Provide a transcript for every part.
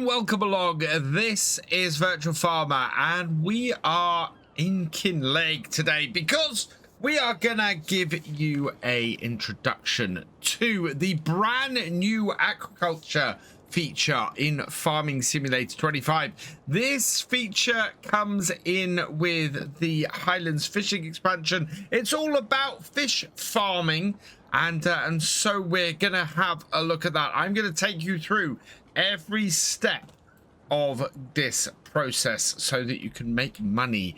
welcome along. This is Virtual Farmer and we are in Kinlaig today because we are gonna give you a introduction to the brand new aquaculture feature in Farming Simulator 25. This feature comes in with the Highlands Fishing Expansion. It's all about fish farming, and so we're gonna have a look at that. I'm gonna take you through every step of this process so that you can make money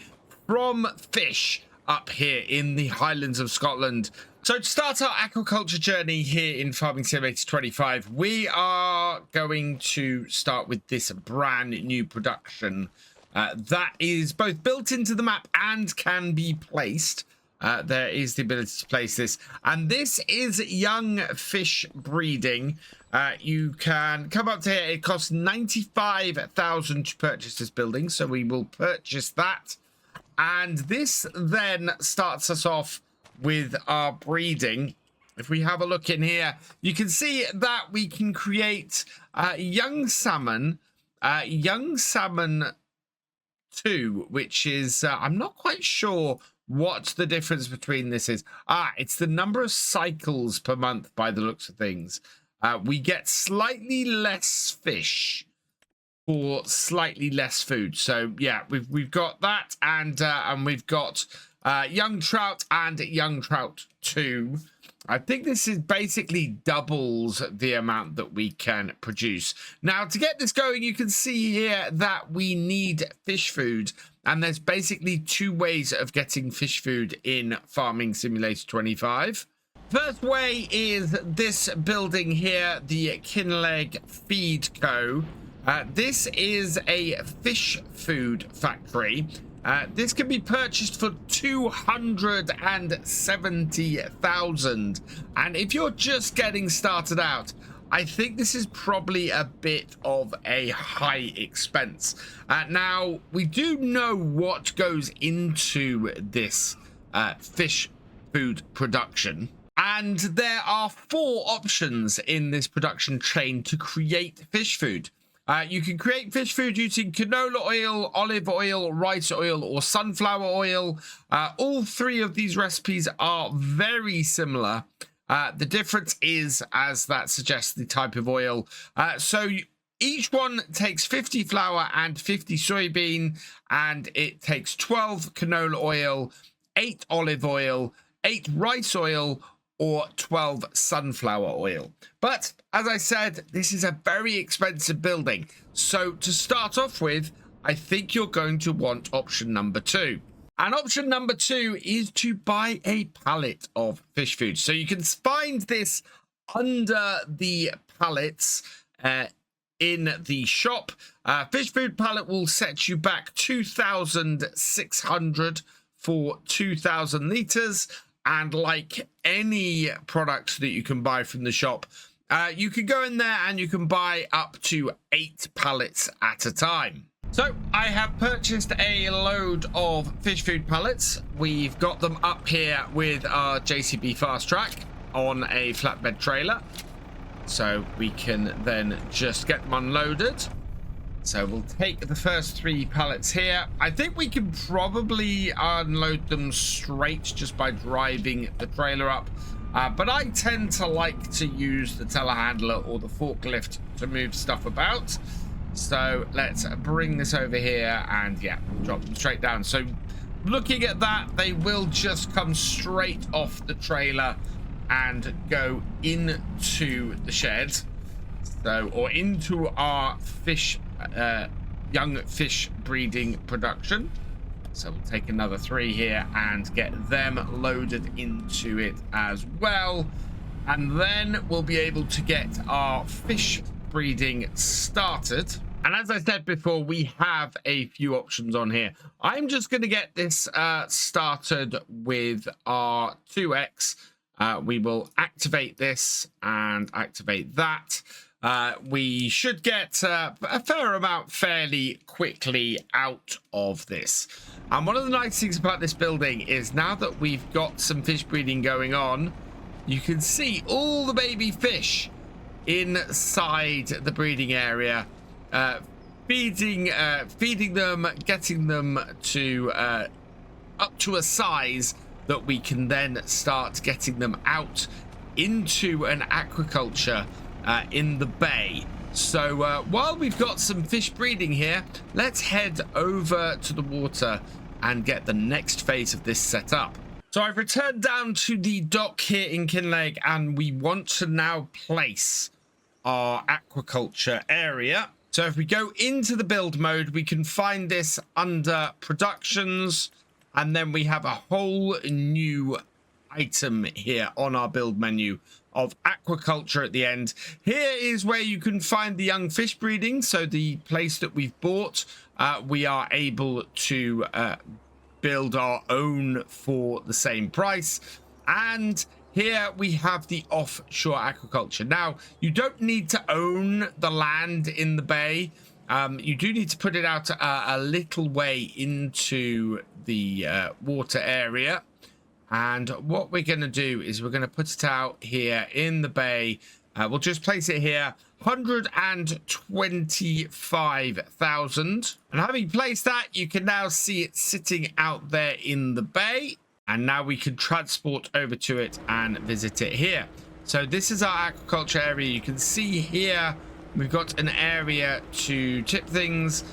from fish up here in the Highlands of Scotland. So to start our aquaculture journey here in Farming Simulator 25, we are going to start with this brand new production that is both built into the map and can be placed. There is the ability to place this, and this is young fish breeding. You can come up to here. It costs 95,000 to purchase this building, so we will purchase that, and this then starts us off with our breeding. If we have a look in here, you can see that we can create young salmon 2, which is I'm not quite sure what the difference between this is. It's the number of cycles per month by the looks of things. We get slightly less fish for slightly less food. So yeah, we've got that, and we've got young trout and young trout 2. I think this is basically doubles the amount that we can produce. Now, to get this going, you can see here that we need fish food, and there's basically 2 ways of getting fish food in Farming Simulator 25. First way is this building here, the Kinlaig Feed Co. This is a fish food factory. This can be purchased for 270,000, and if you're just getting started out, I think this is probably a bit of a high expense. Now, we do know what goes into this fish food production, and there are 4 options in this production chain to create fish food. You can create fish food using canola oil, olive oil, rice oil, or sunflower oil. All 3 of these recipes are very similar. The difference is, as that suggests, the type of oil. So each one takes 50 flour and 50 soybean, and it takes 12 canola oil, 8 olive oil, 8 rice oil, or 12 sunflower oil. But as I said, this is a very expensive building. So to start off with, I think you're going to want option number 2. And option number 2 is to buy a pallet of fish food. So you can find this under the pallets in the shop. Fish food pallet will set you back 2,600 for 2,000 liters. And like any product that you can buy from the shop, you can go in there and you can buy up to 8 pallets at a time. So I have purchased a load of fish food pallets. We've got them up here with our JCB Fast Track on a flatbed trailer. So we can then just get them unloaded. So we'll take the first 3 pallets here. I think we can probably unload them straight just by driving the trailer up. But I tend to like to use the telehandler or the forklift to move stuff about. So let's bring this over here and yeah, drop them straight down. So looking at that, they will just come straight off the trailer and go into the shed. So, or into our fish young fish breeding production. So we'll take another 3 here and get them loaded into it as well, and then we'll be able to get our fish breeding started. And as I said before, we have a few options on here. I'm just going to get this started with our 2x. We will activate this and activate that. We should get a fair amount fairly quickly out of this. And one of the nice things about this building is now that we've got some fish breeding going on, you can see all the baby fish inside the breeding area. feeding them, getting them to up to a size that we can then start getting them out into an aquaculture in the bay. So while we've got some fish breeding here, let's head over to the water and get the next phase of this set up. So I've returned down to the dock here in Kinlaig, and we want to now place our aquaculture area. So if we go into the build mode, we can find this under productions, and then we have a whole new item here on our build menu of aquaculture at the end. Here is where you can find the young fish breeding. So the place that we've bought, we are able to build our own for the same price. And here we have the offshore aquaculture. Now, you don't need to own the land in the bay. You do need to put it out a little way into the water area. And what we're going to do is we're going to put it out here in the bay. We'll just place it here, 125,000. And having placed that, you can now see it sitting out there in the bay. And now we can transport over to it and visit it here. So this is our aquaculture area. You can see here, we've got an area to tip things.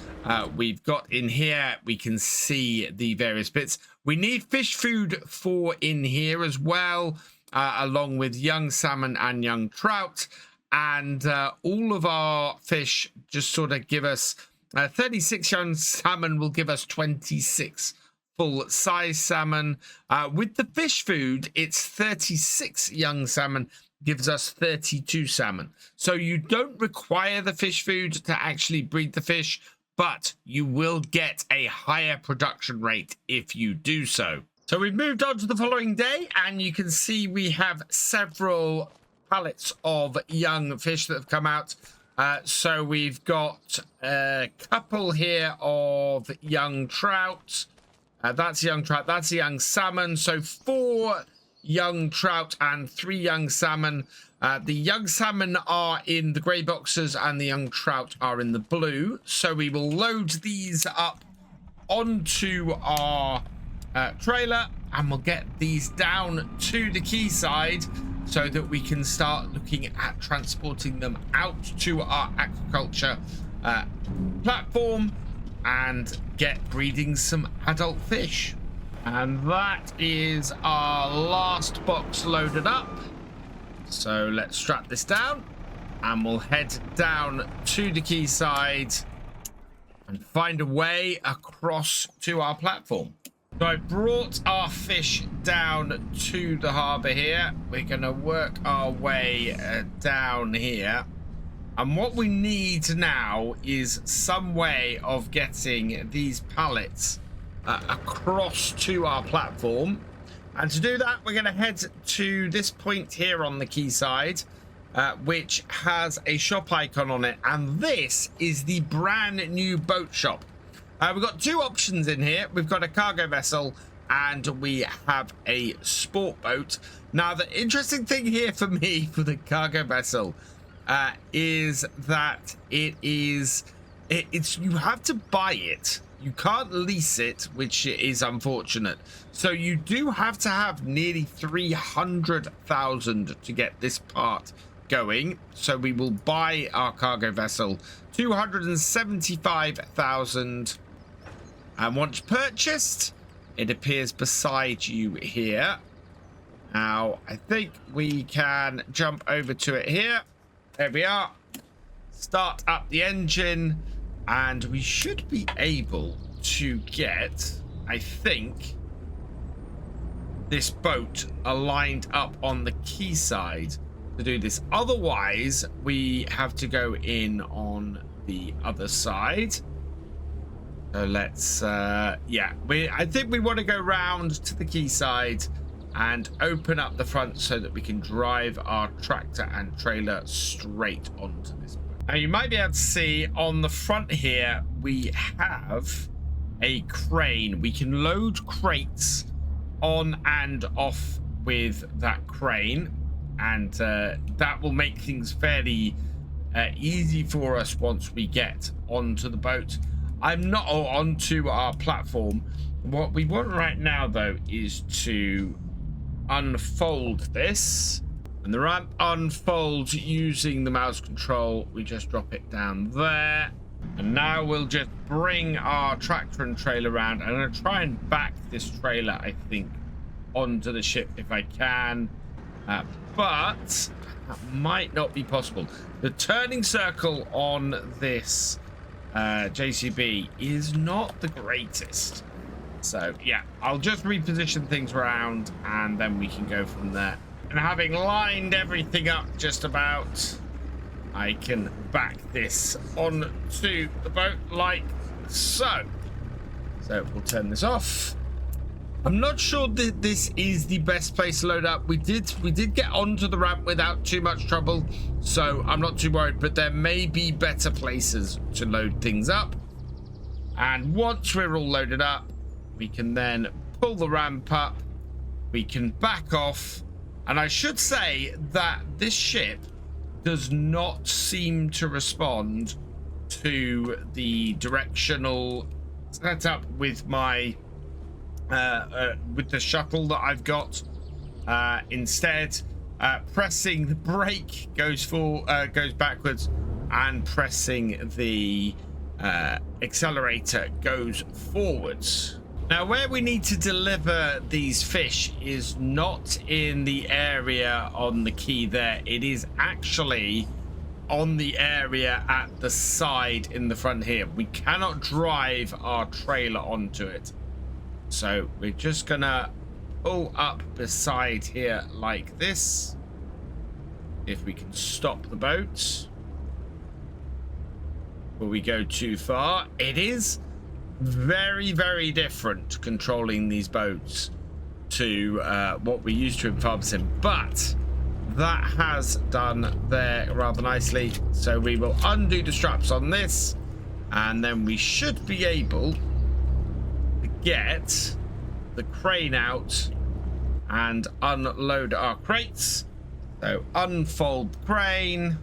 We've got in here, we can see the various bits. We need fish food for in here as well, along with young salmon and young trout. And all of our fish just sort of give us 36 young salmon will give us 26 full size salmon. With the fish food, it's 36 young salmon gives us 32 salmon. So you don't require the fish food to actually breed the fish, but you will get a higher production rate if you do so. So we've moved on to the following day, and you can see we have several pallets of young fish that have come out. So we've got a couple here of young trout. That's a young trout, that's a young salmon. So 4 young trout and 3 young salmon. The young salmon are in the grey boxes and the young trout are in the blue. So we will load these up onto our trailer, and we'll get these down to the quayside so that we can start looking at transporting them out to our aquaculture platform and get breeding some adult fish. And that is our last box loaded up. So let's strap this down and we'll head down to the quayside and find a way across to our platform. So I brought our fish down to the harbour here. We're going to work our way down here. And what we need now is some way of getting these pallets across to our platform. And to do that, we're going to head to this point here on the quayside, which has a shop icon on it. And this is the brand new boat shop. We've got 2 options in here. We've got a cargo vessel and we have a sport boat. Now, the interesting thing here for me for the cargo vessel is that it's you have to buy it. You can't lease it, which is unfortunate. So you do have to have nearly 300,000 to get this part going. So we will buy our cargo vessel, 275,000. And once purchased, it appears beside you here. Now, I think we can jump over to it here. There we are. Start up the engine. And we should be able to get, I think, this boat aligned up on the quayside to do this. Otherwise, we have to go in on the other side. So let's, I think we want to go round to the quayside and open up the front so that we can drive our tractor and trailer straight onto this boat. Now, you might be able to see on the front here, we have a crane. We can load crates on and off with that crane. And that will make things fairly easy for us once we get onto the boat. I'm not onto our platform. What we want right now, though, is to unfold this. And the ramp unfolds using the mouse control. We just drop it down there. And now we'll just bring our tractor and trailer around. I'm going to try and back this trailer, I think, onto the ship if I can. But that might not be possible. The turning circle on this JCB is not the greatest. So, yeah, I'll just reposition things around and then we can go from there. And having lined everything up just about, I can back this onto the boat like so. So we'll turn this off. I'm not sure that this is the best place to load up. We did get onto the ramp without too much trouble, so I'm not too worried, but there may be better places to load things up. And once we're all loaded up, we can then pull the ramp up, we can back off. And I should say that this ship does not seem to respond to the directional setup with my with the shuttle that I've got. Instead, pressing the brake goes backwards, and pressing the accelerator goes forwards. Now, where we need to deliver these fish is not in the area on the quay there. It is actually on the area at the side in the front here. We cannot drive our trailer onto it. So we're just gonna pull up beside here like this. If we can stop the boat. Will we go too far? It is very, very different controlling these boats to what we used to in Farm Sim, but that has done there rather nicely. So we will undo the straps on this, and then we should be able to get the crane out and unload our crates. So unfold the crane,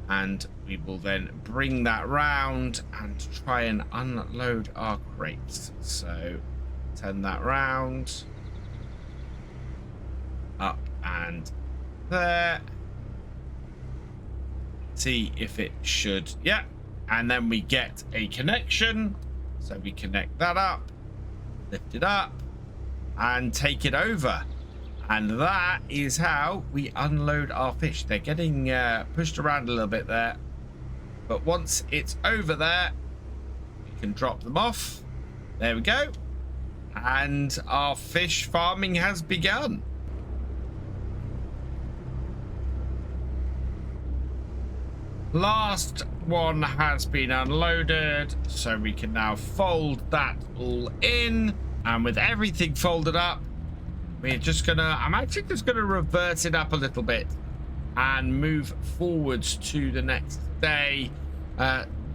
and we will then bring that round and try and unload our crates. So turn that round, up and there. See if it should, yeah. And then we get a connection. So we connect that up, lift it up, and take it over. And that is how we unload our fish. They're getting pushed around a little bit there. But once it's over there, we can drop them off. There we go. And our fish farming has begun. Last one has been unloaded, so we can now fold that all in. And with everything folded up, we're just gonna, I'm actually just gonna reverse it up a little bit and move forwards to the next day,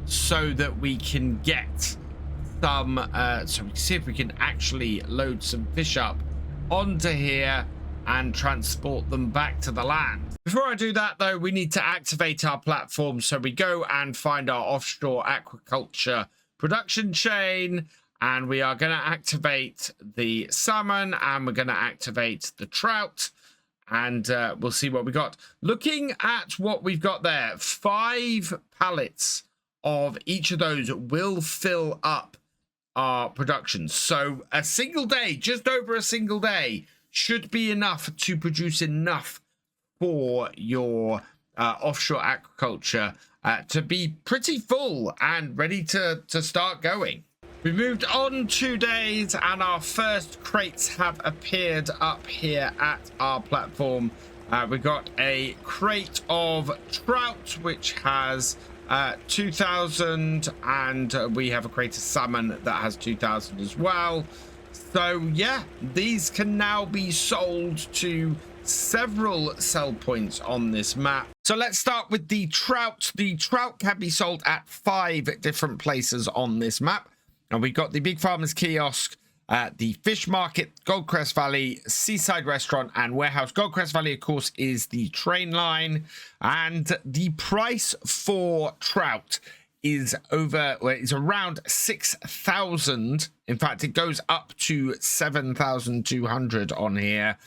so that we can get some, so we can see if we can actually load some fish up onto here and transport them back to the land. Before I do that, though, we need to activate our platform. So we go and find our offshore aquaculture production chain, and we are going to activate the salmon, and we're going to activate the trout, and we'll see what we got. Looking at what we've got there, 5 pallets of each of those will fill up our production. So a single day, just over a single day, should be enough to produce enough for your offshore aquaculture to be pretty full and ready to start going. We moved on 2 days, and our first crates have appeared up here at our platform. We got a crate of trout, which has 2,000, and we have a crate of salmon that has 2,000 as well. So yeah, these can now be sold to several sell points on this map. So let's start with the trout. The trout can be sold at 5 different places on this map. And we got the Big Farmers kiosk, the Fish Market, Goldcrest Valley, Seaside Restaurant, and Warehouse. Goldcrest Valley, of course, is the train line. And the price for trout is it's around 6,000. In fact, it goes up to 7,200 on here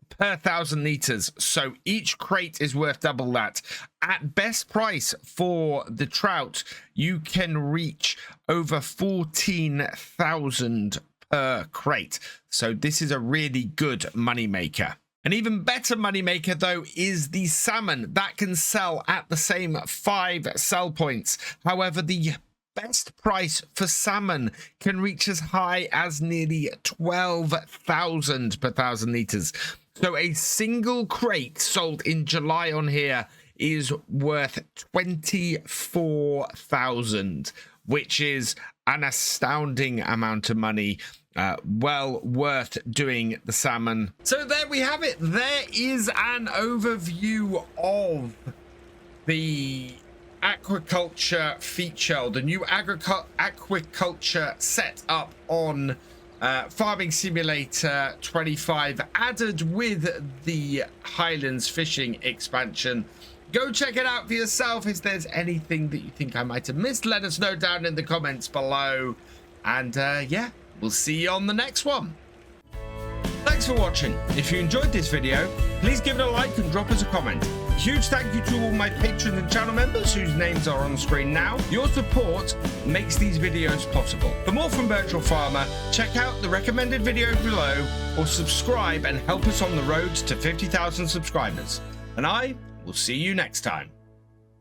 per 1,000 liters. So each crate is worth double that. At best price for the trout, you can reach over 14,000 per crate. So this is a really good money maker. An even better moneymaker, though, is the salmon. That can sell at the same 5 sell points. However, the best price for salmon can reach as high as nearly 12,000 per 1,000 liters. So a single crate sold in July on here is worth 24,000, which is an astounding amount of money. Well worth doing the salmon. So there we have it. There is an overview of the aquaculture feature, the new aquaculture setup on Farming Simulator 25, added with the Highlands fishing expansion. Go check it out for yourself. If there's anything that you think I might have missed, let us know down in the comments below. And yeah, we'll see you on the next one. Thanks for watching. If you enjoyed this video, please give it a like and drop us a comment. A huge thank you to all my patrons and channel members whose names are on screen now. Your support makes these videos possible. For more from Virtual Farmer, check out the recommended video below or subscribe and help us on the road to 50,000 subscribers. And I will see you next time.